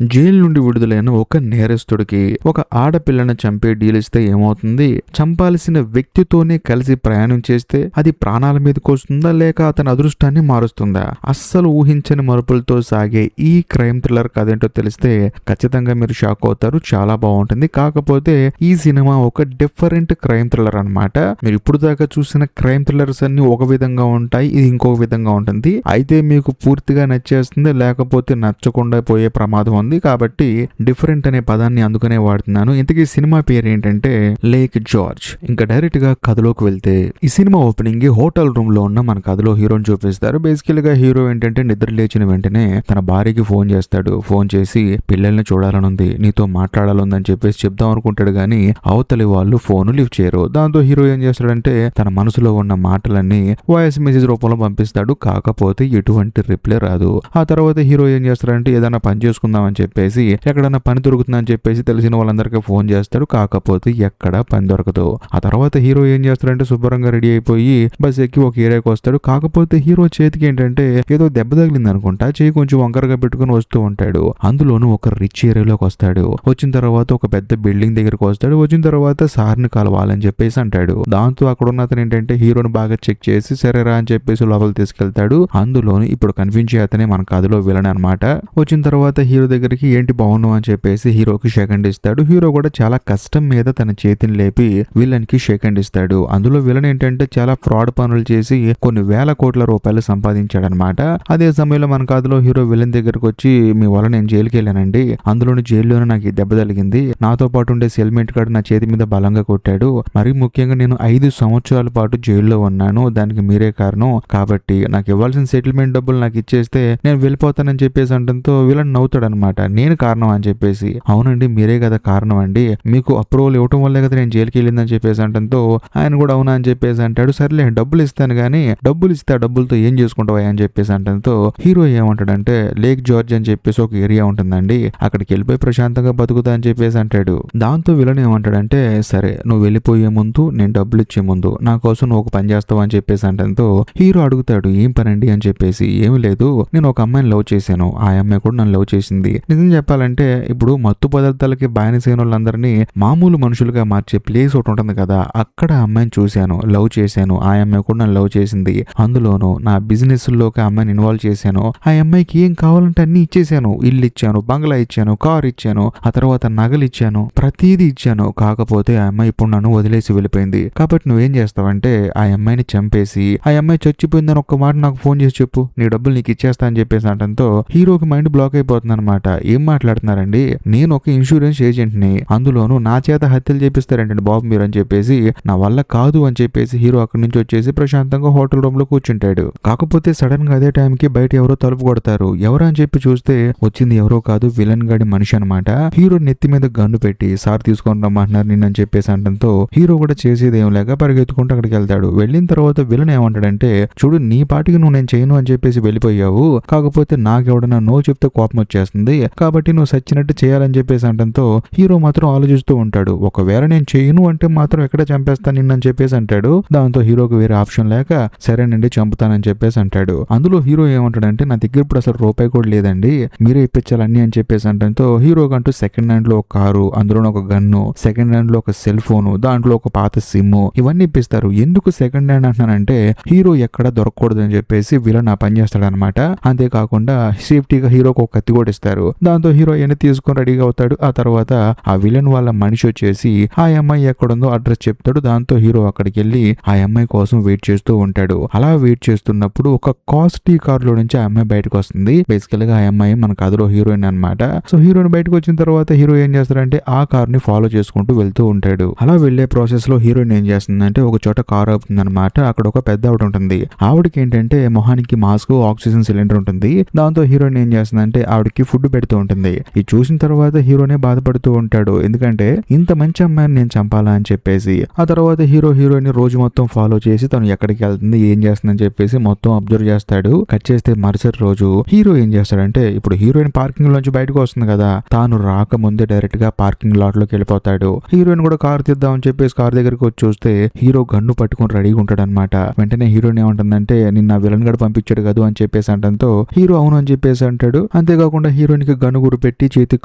Jail నుండి విడుదలైన ఒక నేరస్తుడికి ఒక ఆడపిల్లను చంపే డీల్ ఇస్తే ఏమవుతుంది? చంపాల్సిన వ్యక్తితోనే కలిసి ప్రయాణం చేస్తే అది ప్రాణాల మీదకి వస్తుందా లేక అతని అదృష్టాన్ని మారుస్తుందా? అస్సలు ఊహించని మలుపులతో సాగే ఈ క్రైమ్ థ్రిల్లర్ కథ ఏంటో తెలిస్తే ఖచ్చితంగా మీరు షాక్ అవుతారు. చాలా బాగుంటుంది. కాకపోతే ఈ సినిమా ఒక డిఫరెంట్ క్రైమ్ థ్రిల్లర్ అన్నమాట. మీరు ఇప్పుడు దాకా చూసిన క్రైమ్ థ్రిల్లర్స్ అన్ని ఒక విధంగా ఉంటాయి, ఇది ఇంకొక విధంగా ఉంటుంది. అయితే మీకు పూర్తిగా నచ్చేస్తుంది, లేకపోతే నచ్చకుండా పోయే ప్రమాదం ఉంది. కాబట్టి డిఫరెంట్ అనే పదాన్ని అందుకనే వాడుతున్నాను. ఇంతకీ సినిమా పేరు ఏంటంటే లేక్ జార్జ్. ఇంకా డైరెక్ట్ గా కథలోకి వెళ్తే ఈ సినిమా ఓపెనింగ్ హోటల్ రూమ్ లో ఉన్న మన కథలో హీరోని చూపిస్తారు. బేసికల్ గా హీరో ఏంటంటే నిద్ర లేచిన వెంటనే తన భార్యకి ఫోన్ చేస్తాడు. ఫోన్ చేసి పిల్లల్ని చూడాలనుంది, నీతో మాట్లాడాలని చెప్పేసి చెప్దాం అనుకుంటాడు గానీ అవతలి వాళ్ళు ఫోన్ లిఫ్ట్ చేయరు. దాంతో హీరో ఏం చేస్తాడంటే తన మనసులో ఉన్న మాటలన్నీ వాయిస్ మెసేజ్ రూపంలో పంపిస్తాడు. కాకపోతే ఎటువంటి రిప్లై రాదు. ఆ తర్వాత హీరో ఏం చేస్తాడంటే ఏదైనా పని చేసుకుందాం అని చెప్పేసి ఎక్కడైనా పని దొరుకుతుందని చెప్పేసి తెలిసిన వాళ్ళందరికీ ఫోన్ చేస్తాడు. కాకపోతే ఎక్కడ పని దొరకదు. ఆ తర్వాత హీరో ఏం చేస్తాడంటే శుభ్రంగా రెడీ అయిపోయి బస్ ఎక్కి ఒక ఏరియాకి వస్తాడు. కాకపోతే హీరో చేతికి ఏంటంటే ఏదో దెబ్బ తగిలింది అనుకుంటా, చేయి కొంచెం వంకరగా పెట్టుకుని వస్తూ ఉంటాడు. అందులోనూ ఒక రిచ్ ఏరియాలోకి వస్తాడు. వచ్చిన తర్వాత ఒక పెద్ద బిల్డింగ్ దగ్గరకు వస్తాడు. వచ్చిన తర్వాత సార్ని కలవాలని చెప్పేసి అంటాడు. దాంతో అక్కడ ఉన్న అతను ఏంటంటే హీరోని బాగా చెక్ చేసి సరేరా అని చెప్పేసి లోపల తీసుకెళ్తాడు. అందులోను ఇప్పుడు కనిపించే అతనే మన కథలో విలన్ అనమాట. వచ్చిన తర్వాత హీరో దగ్గరికి ఏంటి బాగున్నావు అని చెప్పేసి హీరోకి షేక్ హ్యాండ్ ఇస్తాడు. హీరో కూడా చాలా కష్టం మీద తన చేతిని లేపి విలన్ కి షేక్ హ్యాండ్ ఇస్తాడు. అందులో విలన్ ఏంటంటే చాలా ఫ్రాడ్ పనులు చేసి కొన్ని వేల కోట్ల రూపాయలు సంపాదించాడనమాట. అదే సమయంలో మన కథలో హీరో విలన్ దగ్గరకు వచ్చి మీ వల్ల నేను జైలుకి వెళ్ళానండి, అందులోని జైల్లోనే నాకు ఈ దెబ్బ తగిలింది, నాతో పాటు ఉండే సెల్మెంట్ గార్డు నా చేతి మీద బలంగా కొట్టాడు, మరీ ముఖ్యంగా నేను 5 సంవత్సరాల పాటు జైల్లో ఉన్నాను, దానికి మీరే కారణం, కాబట్టి నాకు ఇవ్వాల్సిన సెటిల్మెంట్ డబ్బులు నాకు ఇచ్చేస్తే నేను వెళ్ళిపోతానని చెప్పేసి అంటంతో విలన్ నవ్వుతాడనమాట. నేను కారణం అని చెప్పేసి, అవునండి మీరే కదా కారణం అండి, మీకు అప్రూవల్ ఇవ్వటం వల్లే కదా నేను జైలుకి వెళ్ళిందని చెప్పేసి అంటంతో ఆయన కూడా అవునా అని చెప్పేసి అంటాడు. సర్లే డబ్బులు ఇస్తాను కానీ డబ్బులు ఇస్తే ఆ డబ్బులతో ఏం చేసుకుంటావా అని చెప్పేసి అంటంతో హీరో ఏమంటాడంటే లేక్ జార్జ్ అని చెప్పేసి ఒక ఏరియా ఉంటుందండి, అక్కడికి వెళ్ళిపోయి ప్రశాంతంగా బతుకుతా అని చెప్పేసి అంటాడు. దాంతో విలన్ ఏమంటాడంటే సరే నువ్వు వెళ్ళిపోయే ముందు నేను డబ్బులు ఇచ్చే ముందు నా కోసం నువ్వు ఒక పని చేస్తావు అని చెప్పేసి అంటంతో హీరో అడుగుతాడు ఏం పని అండి అని చెప్పేసి. ఏమి లేదు, నేను ఒక అమ్మాయిని లవ్ చేశాను, ఆ అమ్మాయి కూడా నన్ను లవ్ చేసింది. నిజం చెప్పాలంటే ఇప్పుడు మత్తు పదార్థాలకి బానిసైన వాళ్ళందరినీ మామూలు మనుషులుగా మార్చే ప్లేస్ ఒకటి ఉంటుంది కదా, అక్కడ అమ్మాయిని చూశాను, లవ్ చేశాను, ఆ అమ్మాయి కూడా నన్ను లవ్ చేసింది. అందులోనూ నా బిజినెస్ లోకి ఆ అమ్మాయిని ఇన్వాల్వ్ చేశాను. ఆ అమ్మాయికి ఏం కావాలంటే అన్ని ఇచ్చేసాను, ఇల్లు ఇచ్చాను, బంగ్లా ఇచ్చాను, కార్ ఇచ్చాను, ఆ తర్వాత నగలు ఇచ్చాను, ప్రతిదీ ఇచ్చాను. కాకపోతే ఆ అమ్మాయి ఇప్పుడు నన్ను వదిలేసి వెళ్ళిపోయింది. కాబట్టి నువ్వేం చేస్తావంటే ఆ అమ్మాయిని చంపేసి ఆ అమ్మాయి చచ్చిపోయిందని ఒక్క మాట నాకు ఫోన్ చేసి చెప్పు, నీ డబ్బులు నీకు ఇచ్చేస్తా అని చెప్పేసి అంటంతో హీరోకి మైండ్ బ్లాక్ అయిపోతుంది అనమాట. ఏం మాట్లాడుతున్నారండి, నేను ఒక ఇన్సూరెన్స్ ఏజెంట్ ని, అందులోనూ నా చేత హత్యలు చేపిస్తారంటండి బాబు మీరు అని చెప్పేసి, నా వల్ల కాదు అని చెప్పేసి హీరో అక్కడి నుంచి వచ్చేసి ప్రశాంతంగా హోటల్ రూమ్ లో కూర్చుంటాడు. కాకపోతే సడన్ గా అదే టైం కి బయట ఎవరో తలుపు కొడతారు. ఎవరు అని చెప్పి చూస్తే వచ్చింది ఎవరో కాదు విలన్ గాడి మనిషి అనమాట. హీరో నెత్తి మీద గన్ను పెట్టి సార్ తీసుకొని రమ్మంటున్నారు నిన్నని చెప్పేసి అంటంతో హీరో కూడా చేసేది ఏం లేక పరిగెత్తుకుంటూ అక్కడికి వెళ్తాడు. వెళ్ళిన తర్వాత విలన్ ఏమంటాడంటే చూడు నీ పాటికి నువ్వు నేను చేయను అని చెప్పేసి వెళ్ళిపోయావు, కాకపోతే నాకెవడన్నా నో చెప్తే కోపం వచ్చేస్తుంది, కాబట్టి నువ్వు సచ్చినట్టు చేయాలని చెప్పేసి అంటంతో హీరో మాత్రం ఆలోచిస్తూ ఉంటాడు. ఒకవేళ నేను చేయను అంటే మాత్రం ఎక్కడ చంపేస్తాను నిన్నని చెప్పేసి అంటాడు. దాంతో హీరోకి వేరే ఆప్షన్ లేక సరేనండి చంపుతానని చెప్పేసి అంటాడు. అందులో హీరో ఏమంటాడంటే నా దగ్గర ఇప్పుడు అసలు రూపాయి కూడా లేదండి, మీరే ఇప్పించాలి అన్ని అని చెప్పేసి అంటంతో హీరోకి అంటూ సెకండ్ హ్యాండ్ లో ఒక కారు, అందులో ఒక గన్ను, సెకండ్ హ్యాండ్ లో ఒక సెల్ ఫోను, దాంట్లో ఒక పాత సిమ్, ఇవన్నీ ఇప్పిస్తారు. ఎందుకు సెకండ్ హ్యాండ్ అంటున్నానంటే హీరో ఎక్కడ దొరకకూడదు అని చెప్పేసి విలన్ ఆ పని చేస్తాడనమాట. అంతేకాకుండా సేఫ్టీగా హీరోకి ఒక కత్తి కూడా ఇస్తారు. దాంతో హీరో ఎన్ని తీసుకుని రెడీగా అవుతాడు. ఆ తర్వాత ఆ విలన్ వాళ్ళ మనిషి వచ్చేసి ఆ అమ్మాయి ఎక్కడుందో అడ్రస్ చెప్తాడు. దాంతో హీరో అక్కడికి వెళ్ళి ఆ అమ్మాయి కోసం వెయిట్ చేస్తూ ఉంటాడు. అలా వెయిట్ చేస్తున్నప్పుడు ఒక కాస్ట్లీ కార్ లో నుంచి ఆ అమ్మాయి బయటకు వస్తుంది. బేసికల్ గా ఆ అమ్మాయి మన కథలో హీరోయిన్ అనమాట. సో హీరోయిన్ బయటకు వచ్చిన తర్వాత హీరో ఏం చేస్తాడంటే ఆ కార్ ని ఫాలో చేసుకుంటూ వెళ్తూ ఉంటాడు. అలా వెళ్లే ప్రాసెస్ లో హీరోయిన్ ఏం చేస్తుందంటే ఒక చోట కార్ అవుతుంది అనమాట. అక్కడ ఒక పెద్ద ఆవిడ ఉంటుంది. ఆవిడకి ఏంటంటే మొహానికి మాస్క్, ఆక్సిజన్ సిలిండర్ ఉంటుంది. దాంతో హీరోయిన్ ఏం చేస్తుందంటే ఆవిడకి ఫుడ్ పెడుతూ ఉంటుంది. ఇది చూసిన తర్వాత హీరోనే బాధపడుతూ ఉంటాడు, ఎందుకంటే ఇంత మంచి అమ్మాయిని నేను చంపాలా అని చెప్పేసి. ఆ తర్వాత హీరోయిన్ రోజు మొత్తం ఫాలో చేసి తను ఎక్కడికి వెళ్తుంది ఏం చేస్తుందని చెప్పేసి మొత్తం అబ్జర్వ్ చేస్తాడు. కట్ చేస్తే మరుసటి రోజు హీరో ఏం చేస్తాడంటే ఇప్పుడు హీరోయిన్ పార్కింగ్ లోంచి బయటకు వస్తుంది కదా, తాను రాకముందే డైరెక్ట్ గా పార్కింగ్ లాట్ లోకి వెళ్ళిపోతాడు. హీరోయిన్ కూడా కార్ తీద్దామని చెప్పేసి కార్ దగ్గరికి వచ్చి చూస్తే హీరో గన్ను పట్టుకుని రెడీగా ఉంటాడు అనమాట. వెంటనే హీరోయిన్ ఏమంటుందంటే నిన్న విలన్ గడు పంపించాడు కదా అని చెప్పేసి అంటంతో హీరో అవును అని చెప్పేసి అంటాడు. అంతేకాకుండా హీరోయిన్ హీరోయిన్కి గనుగురు పెట్టి చేతికి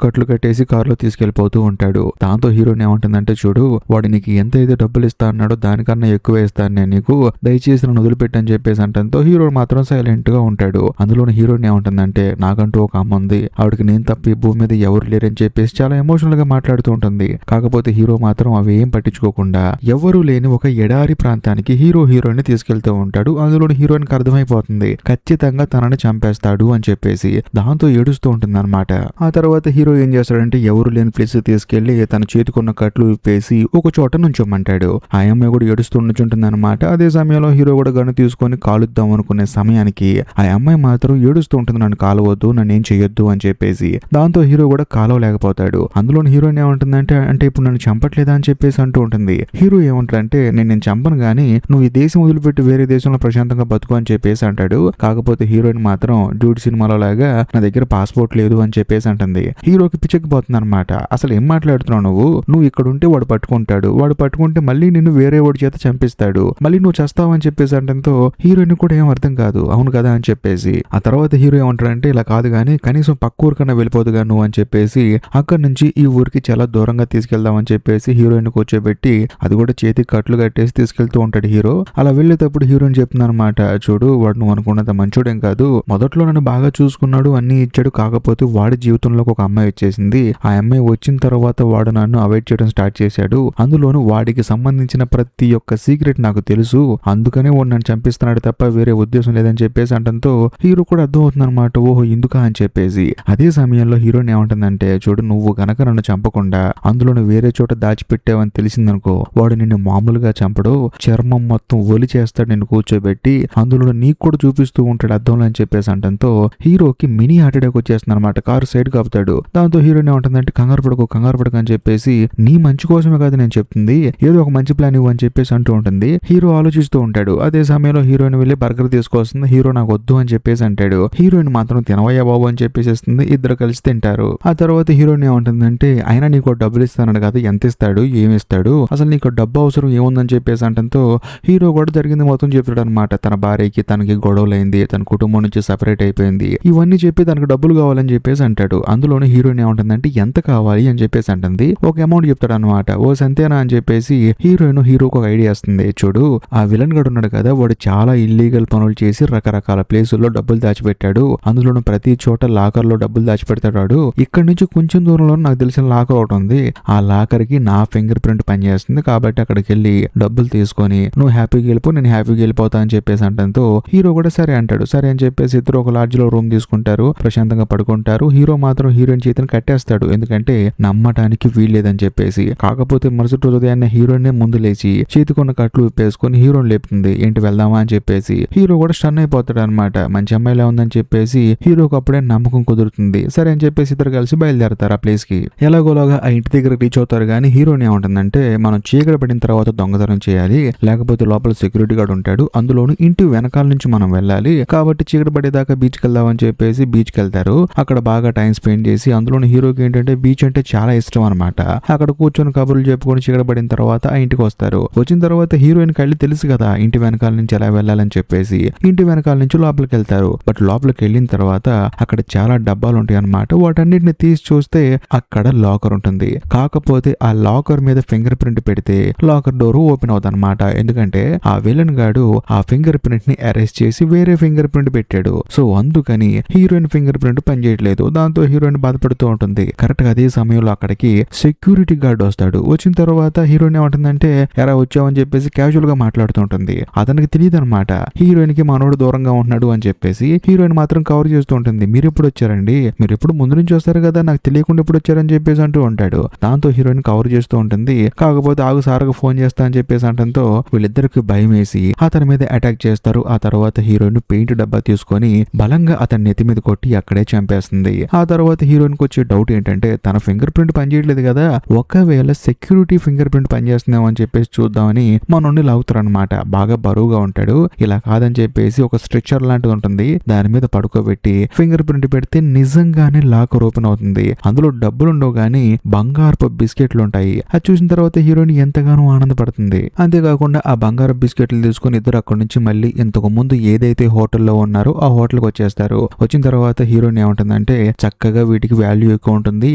కట్లు కట్టేసి కారులో తీసుకెళ్లిపోతూ ఉంటాడు. దాంతో హీరోయిన్ ఏమంటుందంటే, చూడు వాడు నీకు ఎంత అయితే డబ్బులు ఇస్తా అన్నాడో దానికన్నా ఎక్కువ ఇస్తాను నేను నీకు, దయచేసి నన్ను వదిలిపెట్టని చెప్పేసి అంటంతో హీరో మాత్రం సైలెంట్ గా ఉంటాడు. అందులోని హీరోయిన్ ఏమంటుందంటే, నాకంటూ ఒక అమ్మ ఉంది, ఆవిడకి నేను తప్ప ఈ భూమి మీద ఎవరు లేరని చెప్పేసి చాలా ఎమోషనల్ గా మాట్లాడుతూ ఉంటుంది. కాకపోతే హీరో మాత్రం అవి ఏం పట్టించుకోకుండా ఎవరూ లేని ఒక ఎడారి ప్రాంతానికి హీరోయిన్ తీసుకెళ్తూ ఉంటాడు. అందులోని హీరోయిన్ కి అర్థమైపోతుంది ఖచ్చితంగా తనని చంపేస్తాడు అని చెప్పేసి. దాంతో ఏడుస్తూ ఉంటుంది అనమాట. ఆ తర్వాత హీరో ఏం చేస్తాడంటే, ఎవరు లేని ప్లేస్ తీసుకెళ్లి తన చేతికున్న కట్లు విప్పేసి ఒక చోట నుంచోమంటాడు. ఆ అమ్మాయి కూడా ఏడుస్తూ నుంచుంటుంది అనమాట. అదే సమయంలో హీరో కూడా గన్ను తీసుకొని కాలుద్దాం అనుకునే సమయానికి ఆ అమ్మాయి మాత్రం ఏడుస్తూ ఉంటుంది, నన్ను కాలవద్దు, నన్ను ఏం చెయ్యొద్దు అని చెప్పేసి. దాంతో హీరో కూడా కాలవలేకపోతాడు. అందులోని హీరోయిన్ ఏమంటుందంటే, అంటే ఇప్పుడు నన్ను చంపట్లేదా అని చెప్పేసి అంటూ ఉంటుంది. హీరో ఏమంటాడంటే, నేను చంపను గానీ నువ్వు ఈ దేశం వదిలిపెట్టి వేరే దేశంలో ప్రశాంతంగా బతుకు అని చెప్పేసి అంటాడు. కాకపోతే హీరోయిన్ మాత్రం డ్యూడ్ సినిమాలో లాగా నా దగ్గర పాస్పోర్ట్ లేదు అని చెప్పేసి అంటుంది. హీరోకి పిచ్చెక్కిపోతుంది అనమాట. అసలు ఏం మాట్లాడుతున్నావు నువ్వు ఇక్కడ ఉంటే వాడు పట్టుకుంటాడు, వాడు పట్టుకుంటే మళ్ళీ నిన్ను వేరే వాడి చేత చంపిస్తాడు, మళ్ళీ నువ్వు చేస్తావు అని చెప్పేసి అంటంతో హీరోయిన్ కూడా ఏం అర్థం కాదు, అవును కదా అని చెప్పేసి. ఆ తర్వాత హీరో ఏమంటాడంటే, ఇలా కాదు గానీ కనీసం పక్క ఊరికన్నా వెళ్ళిపోదుగా నువ్వు అని చెప్పేసి అక్కడి నుంచి ఈ ఊరికి చాలా దూరంగా తీసుకెళ్దాం అని చెప్పేసి హీరోయిన్ కూర్చోబెట్టి అది కూడా చేతికి కట్లు కట్టేసి తీసుకెళ్తూ ఉంటాడు హీరో. అలా వెళ్ళేటప్పుడు హీరోయిన్ చెప్తుంది అనమాట, చూడు వాడు నువ్వు అనుకున్నంత మంచోడేం కాదు, మొదట్లో నన్ను బాగా చూసుకున్నాడు, అన్ని ఇచ్చాడు, కాకపోతే వాడి జీవితంలోకి ఒక అమ్మాయి వచ్చేసింది, ఆ అమ్మాయి వచ్చిన తర్వాత వాడు నన్ను అవాయిడ్ చేయడం స్టార్ట్ చేశాడు, అందులోనూ వాడికి సంబంధించిన ప్రతి ఒక్క సీక్రెట్ నాకు తెలుసు, అందుకనే వాడు నన్ను చంపిస్తున్నాడు తప్ప వేరే ఉద్దేశం లేదని చెప్పేసి అంటంతో హీరో కూడా అర్థం అవుతుంది అనమాట, ఓహో ఇందుకా అని చెప్పేసి. అదే సమయంలో హీరోయిన్ ఏమంటుందంటే, చూడు నువ్వు గనక నన్ను చంపకుండా అందులోని వేరే చోట దాచిపెట్టావని తెలిసిందనుకో, వాడు నిన్ను మామూలుగా చంపడు, చర్మం మొత్తం ఒలి చేస్తాడు నిన్ను కూర్చోబెట్టి, అందులో నీకు కూడా చూపిస్తూ ఉంటాడు అద్దంలో అని చెప్పేసి అంటంతో హీరోకి మినీ హార్ట్ అటాక్ వచ్చేస్తుంది అనమాట. కారు సైడ్ కాపుతాడు. దాంతో హీరోయిన్ ఏమంటుందంటే, కంగారు పడకు అని చెప్పేసి, నీ మంచి కోసమే కాదు నేను చెప్తుంది, ఏదో ఒక మంచి ప్లాన్ ఇవ్వు అని చెప్పేసి అంటూ ఉంటుంది. హీరో ఆలోచిస్తూ ఉంటాడు. అదే సమయంలో హీరోయిన్ వెళ్ళి బర్గర్ తీసుకొస్తుంది. హీరో నాకు వద్దు అని చెప్పేసి అంటాడు. హీరోయిన్ మాత్రం తినవయ్యా బాబు అని చెప్పేసేస్తుంది. ఇద్దరు కలిసి తింటారు. ఆ తర్వాత హీరోయిన్ ఏమంటుందంటే, అయినా నీకు డబ్బులు ఇస్తానడు కదా, ఎంత ఇస్తాడు, ఏమిస్తాడు, అసలు నీకు డబ్బు అవసరం ఏముందని చెప్పేసి అంటంతో హీరో కూడా జరిగింది మొత్తం చెప్తాడు అనమాట. తన భార్యకి తనకి గొడవలైంది, తన కుటుంబం నుంచి సెపరేట్ అయిపోయింది, ఇవన్నీ చెప్పి తనకు డబ్బులు కావాలని చెప్పేసి అంటాడు. అందులోనే హీరోయిన్ ఏమంటుందంటే, ఎంత కావాలి అని చెప్పేసి అంటుంది. ఒక అమౌంట్ చెప్తాడు అనమాట. ఓ సంతేనా అని చెప్పేసి హీరోకి ఒక ఐడియా వస్తుంది. చూడు ఆ విలన్ గడు ఉన్నాడు కదా, వాడు చాలా ఇల్లీగల్ పనులు చేసి రకరకాల ప్లేసుల్లో డబ్బులు దాచిపెట్టాడు, అందులోనూ ప్రతి చోట లాకర్ లో డబ్బులు దాచిపెడతాడు వాడు. ఇక్కడ నుంచి కొంచెం దూరంలో నాకు తెలిసిన లాకర్ ఒకటి ఉంది, ఆ లాకర్ కి నా ఫింగర్ ప్రింట్ పనిచేస్తుంది, కాబట్టి అక్కడికి వెళ్ళి డబ్బులు తీసుకొని నువ్వు హ్యాపీగా వెళ్ళిపో, నేను హ్యాపీగా వెళ్ళిపోతా అని చెప్పేసి అంటంతో హీరో కూడా సరే అంటాడు. సరే అని చెప్పేసి ఇద్దరు ఒక లాడ్జ్ లో రూమ్ తీసుకుంటారు, ప్రశాంతంగా పడుకుంటారు. హీరో మాత్రం హీరోయిన్ చేతిని కట్టేస్తాడు, ఎందుకంటే నమ్మటానికి వీల్లేదని చెప్పేసి. కాకపోతే మరుసటి రోజు ఉదయాన్నే హీరోయిన్ ముందు లేచి చేతికున్న కట్లు విప్పేసుకొని హీరోని లేపుతుంది. ఏంటి వెళ్దామా అని చెప్పేసి. హీరో కూడా స్టన్ అయిపోతాడు అనమాట. మంచి అమ్మాయిలా ఉందని చెప్పేసి హీరోకి అప్పుడే నమ్మకం కుదురుతుంది. సరే అని చెప్పేసి ఇద్దరు కలిసి బయలుదేరతారు ఆ ప్లేస్ కి. ఎలాగోలాగా ఆ ఇంటి దగ్గర రీచ్ అవుతారు. కానీ హీరోని ఏమంటుందంటే, మనం చీకటి పడిన తర్వాత దొంగతనం చేయాలి, లేకపోతే లోపల సెక్యూరిటీ గార్డ్ ఉంటాడు, అందులోను ఇంటి వెనకాల నుంచి మనం వెళ్ళాలి, కాబట్టి చీకటి పడేదాకా బీచ్కి వెళ్దాం అని చెప్పేసి బీచ్కి వెళ్తారు. అక్కడ బాగా టైం స్పెండ్ చేసి, అందులోని హీరోకి ఏంటంటే బీచ్ అంటే చాలా ఇష్టం అనమాట. అక్కడ కూర్చొని కబుర్లు చెప్పుకొని చీకటి పడిన తర్వాత ఆ ఇంటికి వస్తారు. వచ్చిన తర్వాత హీరోయిన్ కళ్ళి తెలుసు కదా ఇంటి వెనకాల నుంచి ఎలా వెళ్ళాలని చెప్పేసి, ఇంటి వెనకాల నుంచి లోపలికి వెళ్తారు. బట్ లోపలికి వెళ్ళిన తర్వాత అక్కడ చాలా డబ్బాలు ఉంటాయి అనమాట. వాటన్నిటిని తీసి చూస్తే అక్కడ లాకర్ ఉంటుంది. కాకపోతే ఆ లాకర్ మీద ఫింగర్ ప్రింట్ పెడితే లాకర్ డోర్ ఓపెన్ అవుతుంది అనమాట. ఎందుకంటే ఆ విలన్ గాడు ఆ ఫింగర్ ప్రింట్ ని అరెస్ట్ చేసి వేరే ఫింగర్ ప్రింట్ పెట్టాడు. సో అందుకని హీరోయిన్ ఫింగర్ ప్రింట్ పనిచేయట్లేదు. దాంతో హీరోయిన్ బాధపడుతూ ఉంటుంది. కరెక్ట్ గా అదే సమయంలో అక్కడికి సెక్యూరిటీ గార్డ్ వస్తాడు. వచ్చిన తర్వాత హీరోయిన్ ఏమంటుందంటే, ఎరా వచ్చావని చెప్పేసి క్యాజువల్ గా మాట్లాడుతూ ఉంటుంది. అతనికి తెలియదు అనమాట హీరోయిన్ కి మనోడు దూరంగా ఉంటున్నాడు అని చెప్పేసి. హీరోయిన్ మాత్రం కవర్ చేస్తూ ఉంటుంది. మీరు ఎప్పుడు వచ్చారండి, మీరు ఎప్పుడు ముందు నుంచి వస్తారు కదా, నాకు తెలియకుండా ఎప్పుడు వచ్చారని చెప్పేసి అంటూ ఉంటాడు. దాంతో హీరోయిన్ కవర్ చేస్తూ ఉంటుంది. కాకపోతే ఆగు సార్గా ఫోన్ చేస్తా అని చెప్పేసి అంటంతో వీళ్ళిద్దరికి భయం వేసి అతని మీద అటాక్ చేస్తారు. ఆ తర్వాత హీరోయిన్ పెయింట్ డబ్బా తీసుకొని బలంగా అతని నెత్తి మీద కొట్టి అక్కడే చంపేస్తుంది. ఆ తర్వాత హీరోయిన్ కి వచ్చే డౌట్ ఏంటంటే, తన ఫింగర్ ప్రింట్ పనిచేయట్లేదు కదా, ఒకవేళ సెక్యూరిటీ ఫింగర్ ప్రింట్ పనిచేస్తుందేమో అని చెప్పేసి చూద్దామని మనోడిని లాగుతారు అనమాట. బాగా బరువుగా ఉంటాడు. ఇలా కాదని చెప్పేసి ఒక స్ట్రెచర్ లాంటిది ఉంటుంది, దాని మీద పడుకోబెట్టి ఫింగర్ ప్రింట్ పెడితే నిజంగానే లాకర్ ఓపెన్ అవుతుంది. అందులో డబ్బులు ఉండవు గానీ బంగారపు బిస్కెట్లు ఉంటాయి. అది చూసిన తర్వాత హీరోయిన్ ఎంతగానో ఆనందపడుతుంది. అంతేకాకుండా ఆ బంగారు బిస్కెట్లు తీసుకుని ఇద్దరు అక్కడి నుంచి మళ్ళీ ఇంతకు ముందు ఏదైతే హోటల్లో ఉన్నారో ఆ హోటల్కి వచ్చేస్తారు. వచ్చిన తర్వాత హీరోయిన్ ఏమంటుందంటే, చక్కగా వీటికి వాల్యూ ఎక్కువ ఉంటుంది,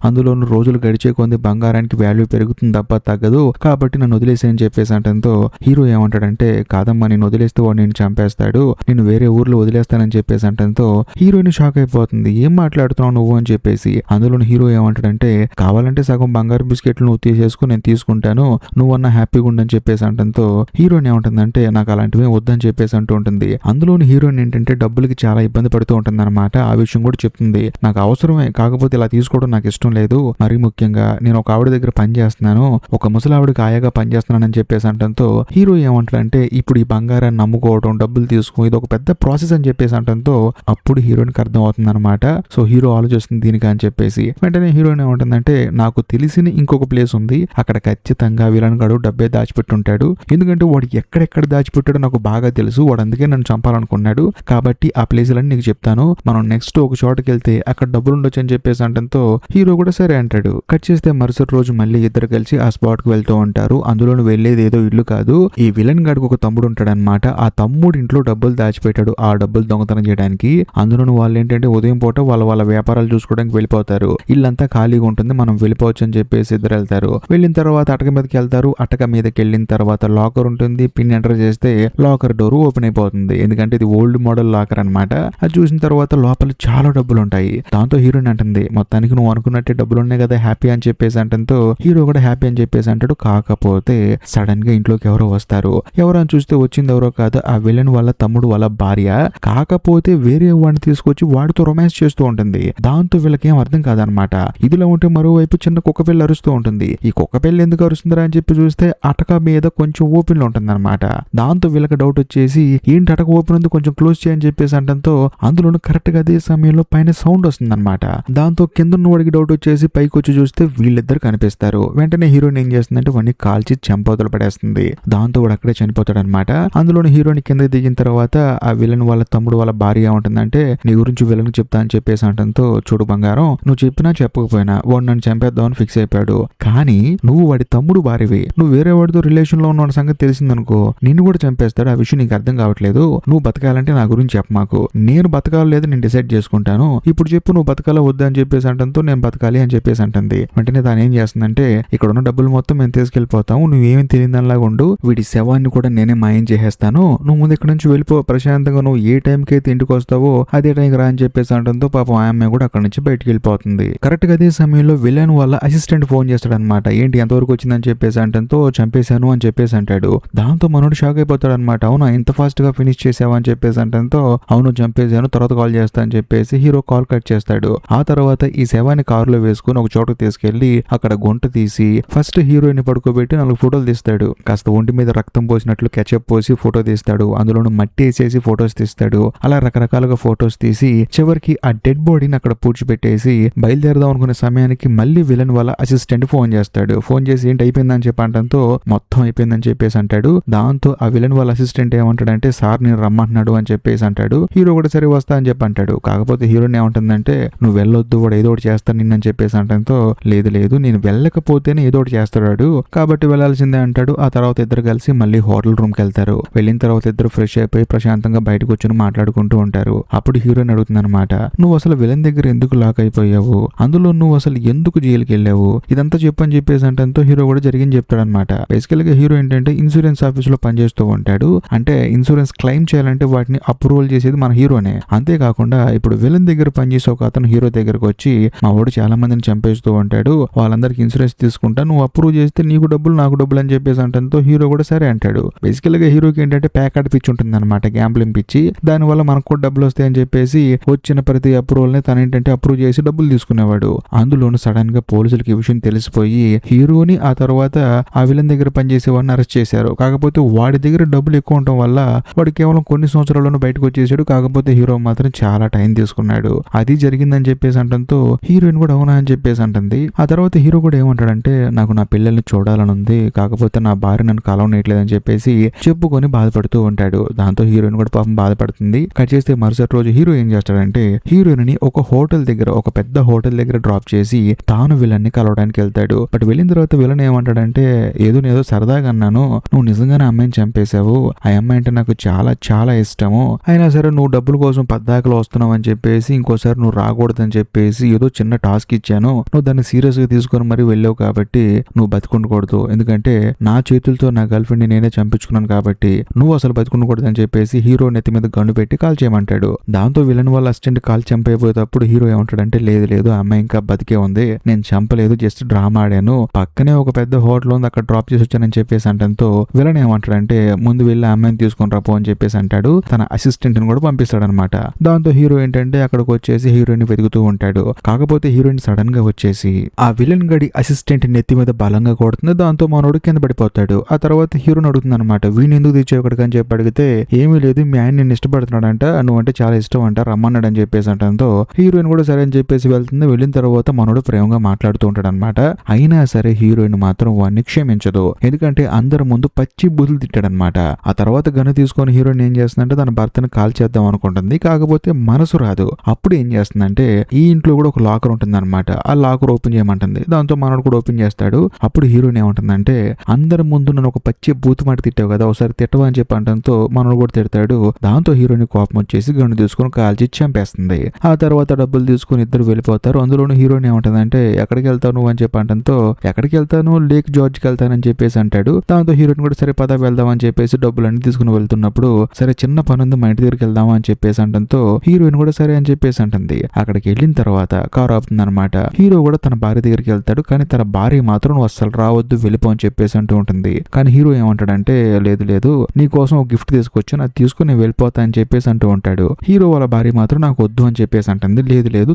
అందులోనూ రోజులు గడిచే కొంది బంగారానికి వాల్యూ పెరుగుతుంది తప్ప తగ్గదు, కాబట్టి నన్ను వదిలేసి అని చెప్పేసి అంటంతో హీరో ఏమంటాడంటే కాదమ్మా నేను వదిలేస్తే వాడు నేను చంపేస్తాడు, నేను వేరే ఊర్లో వదిలేస్తానని చెప్పేసి అంటంతో హీరోయిన్ షాక్ అయిపోతుంది. ఏం మాట్లాడుతున్నావు నువ్వు అని చెప్పేసి. అందులోని హీరో ఏమంటాడంటే కావాలంటే సగం బంగారు బిస్కెట్లు నువ్వు తీసేసుకుని నేను తీసుకుంటాను, నువ్వన్నా హ్యాపీగా ఉండని చెప్పేసి అంటంతో హీరోయిన్ ఏమంటుందంటే నాకు అలాంటివి వద్దని చెప్పేసి అంటూ ఉంటుంది. అందులోని హీరోయిన్ ఏంటంటే డబ్బులకి చాలా ఇబ్బంది పడుతూ ఉంటుంది అనమాట. ఆ విషయం కూడా చెప్తుంది. నాకు అవసరమే, కాకపోతే ఇలా తీసుకోవడం నాకు ఇష్టం లేదు, మరీ ముఖ్యంగా నేను ఒక ఆవిడ దగ్గర పని చేస్తున్నాను, ఒక ముసలావిడికి ఆయాగా పని చేస్తున్నానని చెప్పేసి అంటంతో హీరో ఏమంటాడంటే ఇప్పుడు ఈ బంగారాన్ని నమ్ముకోవడం, డబ్బులు తీసుకో, ఇది ఒక పెద్ద ప్రాసెస్ అని చెప్పేసి అంటంతో అప్పుడు హీరోయిన్ కి అర్థం అవుతుంది అనమాట. సో హీరో ఆలోచిస్తుంది దీనికి అని చెప్పేసి. వెంటనే హీరోయిన్ ఏమంటుందంటే నాకు తెలిసిన ఇంకొక ప్లేస్ ఉంది, అక్కడ ఖచ్చితంగా విలన్ గాడు డబ్బే దాచిపెట్టుంటాడు, ఎందుకంటే వాడు ఎక్కడెక్కడ దాచిపెట్టాడో నాకు బాగా తెలుసు, వాడు అందుకే నన్ను చంపాలనుకున్నాడు, కాబట్టి ఆ ప్లేసులన్నీ నీకు చెప్తాను, మనం నెక్స్ట్ ఒక చోటుకి వెళ్తే అక్కడ డబ్బులు ఉండొచ్చు అని చెప్పేసి అంటంతో హీరో కూడా సరే అంటాడు. కట్ చేస్తే మరుసటి రోజు మళ్ళీ ఇద్దరు కలిసి ఆ స్పాట్ కు వెళ్తూ ఉంటారు. అందులోను వెళ్లేది ఏదో ఇల్లు కాదు, ఈ విలన్ గాడికి ఒక తమ్ముడు ఉంటాడనమాట. ఆ తమ్ముడు ఇంట్లో డబ్బులు దాచిపెట్టాడు, ఆ డబ్బులు దొంగతనం చేయడానికి. అందులోను వాళ్ళు ఏంటంటే ఉదయం పూట వాళ్ళ వ్యాపారాలు చూసుకోవడానికి వెళ్ళిపోతారు, ఇల్లంతా ఖాళీగా ఉంటుంది, మనం వెళ్ళిపోవచ్చు అని చెప్పేసి ఇద్దరు వెళ్తారు. వెళ్ళిన తర్వాత అటక మీదకి వెళ్తారు. అటక మీదకి వెళ్ళిన తర్వాత లాకర్ ఉంటుంది, పిన్ ఎంటర్ చేస్తే లాకర్ డోర్ ఓపెన్ అయిపోతుంది, ఎందుకంటే ఇది ఓల్డ్ మోడల్ లాకర్ అనమాట. అది చూసిన తర్వాత లోపల చాలా డబ్బులు ఉంటాయి. దాంతో హీరోయిన్ అంటుంది మొత్తానికి నువ్వు అనుకున్నట్టే డబ్బులు ఉన్నాయి కదా, హ్యాపీ అని చెప్పేసి అంటంతో హీరో కూడా హ్యాపీ అని చెప్పేసి అంటాడు. కాకపోతే సడన్ గా ఇంట్లోకి ఎవరో వస్తారు. ఎవరో అని చూస్తే వచ్చింది ఎవరో కాదు, ఆ విలన్ వాళ్ళ తమ్ముడు వాళ్ళ భార్య. కాకపోతే వేరే వాడిని తీసుకొచ్చి వాడితో రొమాన్స్ చేస్తూ ఉంటుంది. దాంతో వీళ్ళకి ఏం అర్థం కాదనమాట. ఇదిలో ఉంటే మరోవైపు చిన్న కుక్క పిల్ల అరుస్తూ ఉంటుంది. ఈ కుక్క పిల్ల ఎందుకు అరుస్తుందిరా అని చెప్పి చూస్తే అటక మీద కొంచెం ఓపెన్ లో ఉంటుంది అనమాట. దాంతో వీళ్ళకి డౌట్ వచ్చేసి ఏంటి అటక ఓపెన్ ఉంది, కొంచెం క్లోజ్ చేయని చెప్పేసి అంటంతో అందులోనూ కరెక్ట్ గా అదే సమయంలో పైన సౌండ్ వస్తుంది అనమాట. దాంతో కింద ఉన్న వాడికి డౌట్ వచ్చేసి పైకి వచ్చి చూస్తే వీళ్ళిద్దరు కనిపిస్తారు. వెంటనే హీరోయిన్ ఏం చేస్తుందంటే వాడిని కాల్చి చెంపవతలు పడేస్తుంది. దాంతో వాడు అక్కడే చనిపోతాడు అనమాట. అందులోని హీరోయిన్ కింద దిగిన తర్వాత ఆ విలన్ వాళ్ళ తమ్ముడు వాళ్ళ భార్య ఉంటుందంటే నీ గురించి విలన్ చెప్తా అని చెప్పేసి అంటంతో చూడు బంగారం, నువ్వు చెప్పినా చెప్పకపోయినా వాడు నన్ను చంపేద్దామని ఫిక్స్ అయిపోయాడు, కానీ నువ్వు వాడి తమ్ముడు భార్యవి, నువ్వు వేరే వాడితో రిలేషన్ లో ఉన్న సంగతి తెలిసిందనుకో నిన్ను కూడా చంపేస్తాడు, ఆ విషయం నీకు అర్థం కావట్లేదు, నువ్వు బతకాలంటే నా గురించి చెప్పమాకు, నేను బతకాలి లేదు నేను డిసైడ్ చేసుకుంటాను, ఇప్పుడు చెప్పు నువ్వు బతకాలా వద్దా అని చెప్పేసి అంటంతో నేను బతకాలి అని చెప్పేసి అంటుంది. వెంటనే తాను ఏం చేస్తుందంటే ఇక్కడ ఉన్న డబ్బులు మొత్తం మేము తీసుకెళ్లిపోతాము, నువ్వేమీ తెలియదనిలాగా ఉండు, వీడి శవాన్ని కూడా నేనే మాయం చేసేస్తాను, నువ్వు ముందు ఇక్కడ నుంచి వెళ్ళిపో, ప్రశాంతంగా నువ్వు ఏ టైంకి అయితే ఇంటికి వస్తావో అదే టైంకి రా అని చెప్పేసి అంటంతో పాపం ఆ అమ్మాయి కూడా అక్కడ నుంచి బయటికి వెళ్ళిపోతుంది. కరెక్ట్ గా అదే సమయంలో విలన్ వాళ్ళ అసిస్టెంట్ ఫోన్ చేస్తాడు అనమాట. ఏంటి ఎంతవరకు వచ్చిందని చెప్పేసి అంటంతో చంపేశాను అని చెప్పేసి అంటాడు. దాంతో మనోడు షాక్ అయిపోతాడు అనమాట. అవునా ఇంత ఫాస్ట్ గా ఫినిష్ చేసావా అని చెప్పేసి అంటంతో అవును చంపేశాను, తర్వాత కాల్ చేస్తా అని చెప్పేసి హీరో కాల్ కట్ చేస్తాడు. ఆ తర్వాత ఈ శవాన్ని కారులో వేసుకుని ఒక చోటకు తీసుకెళ్లి అక్కడ గుంట తీసి ఫస్ట్ హీరోయిన్ పడుకోబెట్టి 4 ఫోటోలు తీస్తాడు. కాస్త ఒంటి మీద రక్తం పోసినట్లు కెచప్ పోసి ఫోటో తీస్తాడు. అందులోనూ మట్టి వేసేసి ఫోటోస్ తీస్తాడు. అలా రకరకాలుగా ఫోటోస్ తీసి చివరికి ఆ డెడ్ బాడీని అక్కడ పూడ్చిపెట్టేసి బయలుదేరదాం అనుకునే సమయానికి మళ్ళీ విలన్ వాళ్ళ అసిస్టెంట్ ఫోన్ చేస్తాడు. ఫోన్ చేసి ఏంటి అయిపోయిందని చెప్పి అంటంతో మొత్తం అయిపోయిందని చెప్పేసి అంటాడు. దాంతో ఆ విలన్ వాళ్ళ అసిస్టెంట్ ఏమంటాడంటే సార్ నేను రమ్మంటున్నాడు అని చెప్పేసి అంటాడు. హీరో కూడా సరే వస్తా అని చెప్పి అంటాడు. కాకపోతే హీరోని ఏమంటుందంటే నువ్వు వెళ్ళొద్దు, వాడు ఏదో ఒకటి చేస్తాను నిన్నని చెప్పేసి అంటంతో లేదు లేదు నేను వెళ్ళకపోతేనే ఏదో ఒకటి చేస్తాడు, కాబట్టి వెళ్ళాల్సిందే అంటాడు. ఆ తర్వాత ఇద్దరు కలిసి మళ్ళీ హోటల్ రూమ్ కి వెళ్తారు. వెళ్ళిన తర్వాత ఇద్దరు ఫ్రెష్ అయిపోయి ప్రశాంతంగా బయటకు వచ్చి మాట్లాడుకుంటూ ఉంటారు. అప్పుడు హీరోయిన్ అడుగుతుంది అనమాట, నువ్వు అసలు విలన్ దగ్గర ఎందుకు లాక్ అయిపోయావు, అందులో నువ్వు అసలు ఎందుకు జైలుకి వెళ్ళావు, ఇదంతా చెప్పని చెప్పేసి అంటంతో హీరో కూడా జరిగింది చెప్తాడనమాట. బేసికల్ గా హీరో ఏంటంటే ఇన్సూరెన్స్ ఆఫీస్ లో పనిచేస్తూ ఉంటాడు. అంటే ఇన్సూరెన్స్ క్లెయిమ్ చేయాలంటే వాటిని అప్రూవల్ చేసేది మన హీరోనే. అంతేకాకుండా ఇప్పుడు విలన్ దగ్గర పనిచేసే ఒక అతను హీరో దగ్గరకు వచ్చి మా వాడు చాలా మందిని చంపేస్తూ ఉంటాడు, వాళ్ళందరికి ఇన్సూరెన్స్ తీసుకుంటా, నువ్వు అప్రూవ్ చేస్తే నీకు డబ్బులు నాకు డబ్బులు అని చెప్పేసి అంటంతో హీరో కూడా సరే అంటాడు. బేసికల్ గా హీరోకి ఏంటంటే ప్యాకెట్ పిచ్చి ఉంటుంది అనమాట, గ్యాంబ్లింగ్ పిచ్చి. దాని వల్ల మనకు కూడా డబ్బులు వస్తాయని చెప్పేసి వచ్చిన ప్రతి అప్రూవల్ ని తను ఏంటంటే అప్రూవ్ చేసి డబ్బులు తీసుకునేవాడు. అందులోను సడన్ గా పోలీసులకి ఈ విషయం తెలిసిపోయి హీరోని ఆ తర్వాత ఆ విలన్ దగ్గర పనిచేసే వాడిని అరెస్ట్ చేశారు. కాకపోతే వాడి దగ్గర డబ్బులు ఎక్కువ ఉండటం వల్ల వాడు కేవలం కొన్ని సంవత్సరాల్లోనూ బయటకు వచ్చేసాడు. కాకపోతే హీరో మాత్రం చాలా టైం తీసుకున్నాడు. అది జరిగిందని చెప్పేసి అంటంతో హీరోయిన్ కూడా అవునా అని చెప్పేసి అంటుంది. ఆ తర్వాత హీరో కూడా ఏమంటాడంటే నాకు నా పిల్లల్ని చూడాలని ఉంది, కాకపోతే నా భార్య నన్ను కలవనట్లేదని చెప్పేసి చెప్పుకొని బాధపడుతూ ఉంటాడు. దాంతో హీరోయిన్ కూడా పాపం బాధపడుతుంది. కట్ చేస్తే మరుసటి రోజు హీరో ఏం చేస్తాడంటే హీరోయిన్ ని ఒక హోటల్ దగ్గర, ఒక పెద్ద హోటల్ దగ్గర డ్రాప్ చేసి తాను విలన్ ని కలవడానికి వెళ్తాడు. బట్ వెళ్ళిన తర్వాత విలన్ ఏమంటాడంటే ఏదో సరదాగా అన్నాను, నువ్వు నిజంగానే అమ్మాయిని చంపేశావు, ఆ అమ్మాయి అంటే నాకు చాలా చాలా ఇష్టము, అయినా సరే నువ్వు డబ్బుల కోసం పద్దాకలు వస్తున్నావు అని చెప్పేసి ఇంకోసారి ఇంకోసారి నువ్వు రాకూడదని చెప్పేసి ఏదో చిన్న టాస్క్ ఇచ్చాను, నువ్వు దాన్ని సీరియస్ గా తీసుకొని మరి వెళ్ళావు కాబట్టి నువ్వు బతికుండకూడదు, ఎందుకంటే నా చేతులతో నా గర్ల్ ఫ్రెండ్ ని నేనే చంపించుకున్నాను కాబట్టి నువ్వు అసలు బతికుండకూడదు అని చెప్పేసి హీరో నెత్తి మీద గన్ను పెట్టి కాల్ చేయమంటాడు. దాంతో విలన్ వాళ్ళ అసిస్టెంట్ కాల్ చంపైపోయేటప్పుడు హీరో ఏమంటాడంటే లేదు లేదు ఆ అమ్మాయి ఇంకా బతికే ఉంది, నేను చంపలేదు, జస్ట్ డ్రామా ఆడాను, పక్కనే ఒక పెద్ద హోటల్ ఉంది అక్కడ డ్రాప్ చేసి వచ్చానని చెప్పేసి అంటంతో విలన్ ఏమంటాడంటే ముందు వెళ్ళి ఆ అమ్మాయిని తీసుకొని రాపో అని చెప్పేసి అంటాడు. తన అసిస్టెంట్ ని కూడా పంపిస్తాడు అనమాట. దాంతో హీరో ఏంటంటే అక్కడికి వచ్చేసి హీరోయిన్ వెతుకుతూ ఉంటాడు. కాకపోతే హీరోయిన్ సడన్ గా వచ్చేసి ఆ విలన్ గడి అసిస్టెంట్ నెత్తి మీద బలంగా కొడుతుంది. దాంతో మనోడు కింద పడిపోతాడు. ఆ తర్వాత హీరోని అడుగుతుంది అనమాట, వీడిని ఎందుకు తెచ్చావు ఇక్కడికి అని చెప్పి అడిగితే ఏమీ లేదు మీ ఆయన నిన్ను ఇష్టపడుతున్నాడంట, నువ్వంటే చాలా ఇష్టం అంట, రమ్మన్నాడు అని చెప్పేసి అంటంతో హీరోయిన్ కూడా సరే అని చెప్పేసి వెళ్తుంది. వెళ్ళిన తర్వాత మనోడు ప్రేమగా మాట్లాడుతూ ఉంటాడు అనమాట. అయినా సరే హీరోయిన్ మాత్రం వాడిని క్షమించదు, ఎందుకంటే అందరి ముందు పచ్చి బూతులు తిట్టాడనమాట. ఆ తర్వాత గన్ను తీసుకొని హీరోయిన్ ఏం చేస్తుందంటే తన భర్తను కాల్ చేద్దాం అనుకుంటుంది. కాకపోతే మనసు రాదు. అప్పుడు ఏం చేస్తుందంటే ఈ ఇంట్లో కూడా ఒక లాకర్ ఉంటుంది అనమాట. ఆ లాకర్ ఓపెన్ చేయమంటుంది. దాంతో మనోడు కూడా ఓపెన్ చేస్తాడు. అప్పుడు హీరోయిన్ ఏమంటుందంటే అందరి ముందు నన్ను ఒక పచ్చి బూతు మాట తిట్టావు కదా, ఒకసారి తిట్టవా అని చెప్పి అంటంతో మనోడు కూడా తిడతాడు. దాంతో హీరోయిన్ కోపం వచ్చేసి గన్ను తీసుకొని కాల్చి చంపేస్తుంది. ఆ తర్వాత డబ్బులు తీసుకుని ఇద్దరు వెళ్ళిపోతారు. అందులోనూ హీరోయిన్ ఏమంటుందంటే ఎక్కడికి వెళ్తావు నువ్వు అని చెప్పి అంటంతో ఎక్కడికి వెళ్తాను లేక్ జార్జ్కి వెళ్తానని చెప్పేసి అంటాడు. దాంతో హీరోయిన్ కూడా సరే పద వెళ్దాం అని చెప్పేసి డబ్బులన్నీ తీసుకుని వెళ్తున్నప్పుడు సరే చిన్న పని ఉంది మా ఇంటి దగ్గరికి వెళ్దామా అని చెప్పేసి అంటంతో హీరోయిన్ కూడా సరే అని చెప్పేసి అంటుంది. అక్కడికి వెళ్ళిన తర్వాత కారు ఆపుతుంది అనమాట. హీరో కూడా తన భార్య దగ్గరికి వెళ్తాడు. కానీ తన భార్య మాత్రం నువ్వు అస్సలు రావద్దు వెళ్ళిపో అని చెప్పేసి అంటూ ఉంటుంది. కానీ హీరో ఏమంటాడంటే లేదు లేదు నీ కోసం ఒక గిఫ్ట్ తీసుకొచ్చాను, అది తీసుకుని నేను వెళ్ళిపోతా అని చెప్పేసి అంటూ ఉంటాడు. హీరో వాళ్ళ భార్య మాత్రం నాకు వద్దు అని చెప్పేసి అంటుంది. లేదు లేదు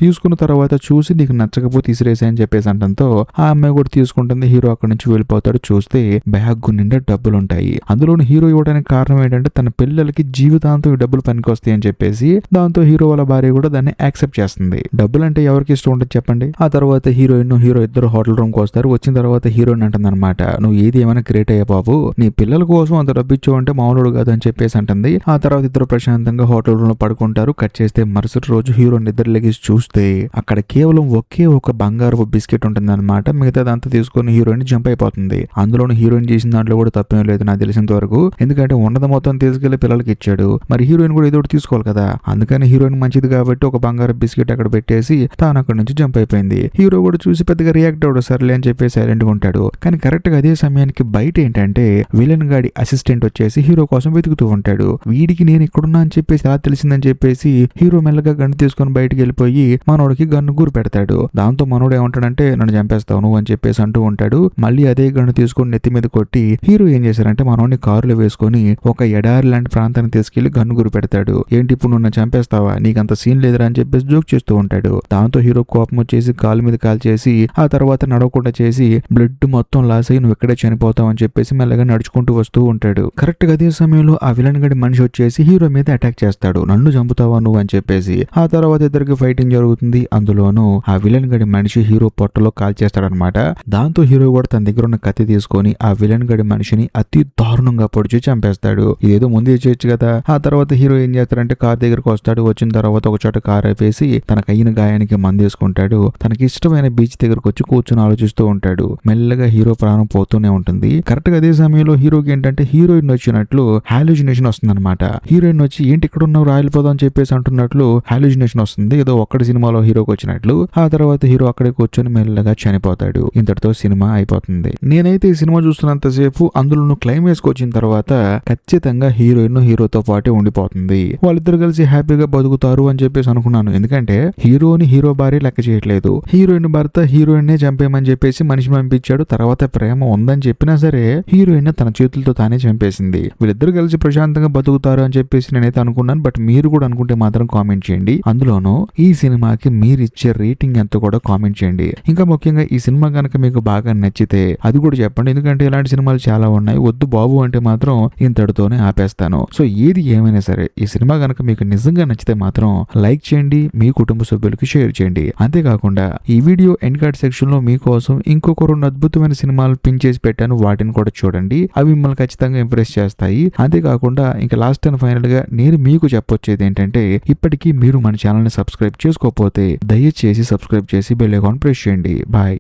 తీసుకున్న తర్వాత చూసి నీకు నచ్చకపోతే తీసిరేసే అని చెప్పేసి అంటంతో ఆ అమ్మాయి కూడా తీసుకుంటుంది. హీరో అక్కడి నుంచి వెళ్ళిపోతాడు. చూస్తే బ్యాగ్ నిండా డబ్బులు ఉంటాయి. అందులోని హీరో ఇవ్వడానికి కారణం ఏంటంటే తన పిల్లలకి జీవితాంతం ఈ డబ్బులు పనికొస్తాయి అని చెప్పేసి. దాంతో హీరో వాళ్ళ భార్య కూడా దాన్ని యాక్సెప్ట్ చేస్తుంది. డబ్బులు అంటే ఎవరికి ఇష్టం ఉంటుంది చెప్పండి. ఆ తర్వాత హీరో ఇద్దరు హోటల్ రూమ్ కి వస్తారు. వచ్చిన తర్వాత హీరోయిన్ అంటుంది అనమాట, నువ్వు ఏది ఏమైనా గ్రేట్ అయ్యా బాబు, నీ పిల్లల కోసం అంత డబ్బు ఇచ్చావు అంటే మామూలు కాదు అని చెప్పేసి అంటుంది. ఆ తర్వాత ఇద్దరు ప్రశాంతంగా హోటల్ రూమ్ లో పడుకుంటారు. కట్ చేస్తే మరుసటి రోజు హీరో నిద్ర లెగిసి చూస్తే అక్కడ కేవలం ఒకే ఒక బంగారు బిస్కెట్ ఉంటుంది అనమాట. మిగతాదంతా తీసుకొని హీరోయిన్ జంప్ అయిపోతుంది. అందులోని హీరోయిన్ చేసిన దాంట్లో కూడా తప్పేం లేదు నాకు తెలిసినంత వరకు, ఎందుకంటే ఉన్నది మొత్తం తీసుకెళ్లి పిల్లలకి ఇచ్చాడు. మరి హీరోయిన్ కూడా ఏదో ఒకటి తీసుకోవాలి కదా, అందుకని హీరోయిన్ మంచిది కాబట్టి ఒక బంగారు బిస్కెట్ అక్కడ పెట్టేసి తాను అక్కడ నుంచి జంప్ అయిపోయింది. హీరో కూడా చూసి పెద్దగా రియాక్ట్ అవడు, సర్లే అని చెప్పి సైలెంట్ గా ఉంటాడు. కానీ కరెక్ట్ గా అదే సమయానికి బయట ఏంటంటే విలన్ గాడి అసిస్టెంట్ వచ్చేసి హీరో కోసం వెతుకుతూ ఉంటాడు. వీడికి నేను ఇక్కడున్నా అని చెప్పేసి ఎలా తెలిసిందని చెప్పేసి హీరో మెల్లగా గన్ను తీసుకొని బయటికి వెళ్ళిపోయి మనోడికి గన్ను గురి పెడతాడు. దాంతో మనోడు ఏమంటాడంటే నన్ను చంపేస్తావు నువ్వు అని చెప్పేసి అంటూ ఉంటాడు. మళ్ళీ అదే గన్ను తీసుకొని నెత్తి మీద కొట్టి హీరో ఏం చేశారంటే మనోడిని కారులో వేసుకొని ఒక ఎడారి లాంటి ప్రాంతాన్ని తీసుకెళ్లి గన్ను గురి పెడతాడు. ఏంటి ఇప్పుడు నువ్వు చంపేస్తావా, నీకంత సీన్ లేదురా అని చెప్పేసి జోక్ చేస్తూ ఉంటాడు. దాంతో హీరో కోపం వచ్చేసి కాలు మీద కాల్ చేసి ఆ తర్వాత నడవకుండా చేసి బ్లడ్ మొత్తం లాస్ అయ్యి నువ్వు ఇక్కడే చనిపోతావు అని చెప్పేసి మెల్లగా నడుచుకుంటూ వస్తూ ఉంటాడు. కరెక్ట్ గా అదే సమయంలో ఆ విలన్ గడి మనిషి వచ్చేసి హీరో మీద అటాక్ చేస్తాడు, నన్ను చంపుతావా నువ్వు అని చెప్పేసి. ఆ తర్వాత ఇద్దరికి ఫైటింగ్ జరుగుతుంది. అందులోనూ ఆ విలన్ గడి మనిషి హీరో పొట్టలో కాల్ చేస్తాడనమాట. దాంతో హీరో కూడా తన దగ్గర ఉన్న కత్తి తీసుకొని ఆ విలన్ గడి మనిషిని అతి దారుణంగా పొడిచి చంపేస్తాడు. ఇదేదో ముందే చేయొచ్చు కదా. ఆ తర్వాత హీరో ఏం చేస్తాడంటే కార్ దగ్గరకు వస్తాడు. వచ్చిన తర్వాత ఒక చోట కార్ అయిపోయి తనకు అయిన గాయానికి మందేసుకుంటాడు. తనకి ఇష్టమైన బీచ్ దగ్గరకు వచ్చి కూర్చొని ఆలోచిస్తూ ఉంటాడు. మెల్లగా హీరో ప్రాణం పోతూనే ఉంటుంది. కరెక్ట్ గా అదే సమయంలో హీరోకి ఏంటంటే హీరోయిన్ వచ్చినట్లు హాల్యూజినేషన్ వస్తుంది అనమాట. హీరోయిన్ వచ్చి ఏంటి ఇక్కడ ఉన్నావు రాయలిపోదాం అని చెప్పేసి అంటున్నట్లు హాల్యూజినేషన్ వస్తుంది, ఏదో ఒక్కడి సినిమాలో హీరోకి వచ్చినట్లు. ఆ తర్వాత హీరో అక్కడే కూర్చొని మెల్లగా చనిపోతాడు. ఇంతటితో సినిమా అయిపోతుంది. నేనైతే ఈ సినిమా చూస్తున్నంతసేపు అందులో క్లైమాక్స్ వచ్చిన తర్వాత ఖచ్చితంగా హీరోయిన్ హీరోతో పాటే ఉండిపోతుంది. వాళ్ళిద్దరు కలిసి హ్యాపీగా బతుకుతారు అని చెప్పేసి అనుకున్నాను. ఎందుకంటే హీరోని హీరో భార్య లెక్క చేయట్లేదు. హీరోయిన్ భర్త హీరోయిన్ నే చంపేయమని చెప్పేసి మనిషి పంపించాడు. తర్వాత ప్రేమ ఉందని చెప్పినా సరే హీరోయిన్ తన చేతులతో తానే చంపేసింది. వీళ్ళిద్దరు కలిసి ప్రశాంతంగా బతుకుతారు అని చెప్పేసి నేనైతే అనుకున్నాను. బట్ మీరు కూడా అనుకుంటే మాత్రం కామెంట్ చేయండి. అందులోనూ ఈ సినిమాకి మీరు ఇచ్చే రేటింగ్ ఎంతో కూడా కామెంట్ చేయండి. ఇంకా ముఖ్యంగా ఈ సినిమా కనుక మీకు బాగా నచ్చితే అది కూడా చెప్పండి. ఎందుకంటే ఇలాంటి సినిమాలు చాలా ఉన్నాయి. వద్దు బాబు అంటే మాత్రం ఇంతటితోనే ఆపేస్తాను. సో ఏది ఏమైనా సరే ఈ సినిమా కనుక మీకు నిజంగా నచ్చితే మాత్రం లైక్ చేయండి, మీ కుటుంబ సభ్యులకి షేర్ చేయండి. అంతేకాకుండా ఈ వీడియో ఎండ్ కార్డ్ సెక్షన్ లో మీకోసం ఇంకొక 2 అద్భుతమైన సినిమాలు పిన్ చేసి పెట్టాను, వాటిని కూడా చూడండి. అవి మిమ్మల్ని ఖచ్చితంగా ఇంప్రెస్ చేస్తాయి. అంతేకాకుండా ఇంకా లాస్ట్ అండ్ ఫైనల్ గా నేను మీకు చెప్పొచ్చేది ఏంటంటే ఇప్పటికీ మీరు మన ఛానల్ ని సబ్స్క్రైబ్ చేసుకోకపోతే దయచేసి సబ్స్క్రైబ్ చేసి బెల్ ఐకాన్ ప్రెస్ చేయండి. బాయ్.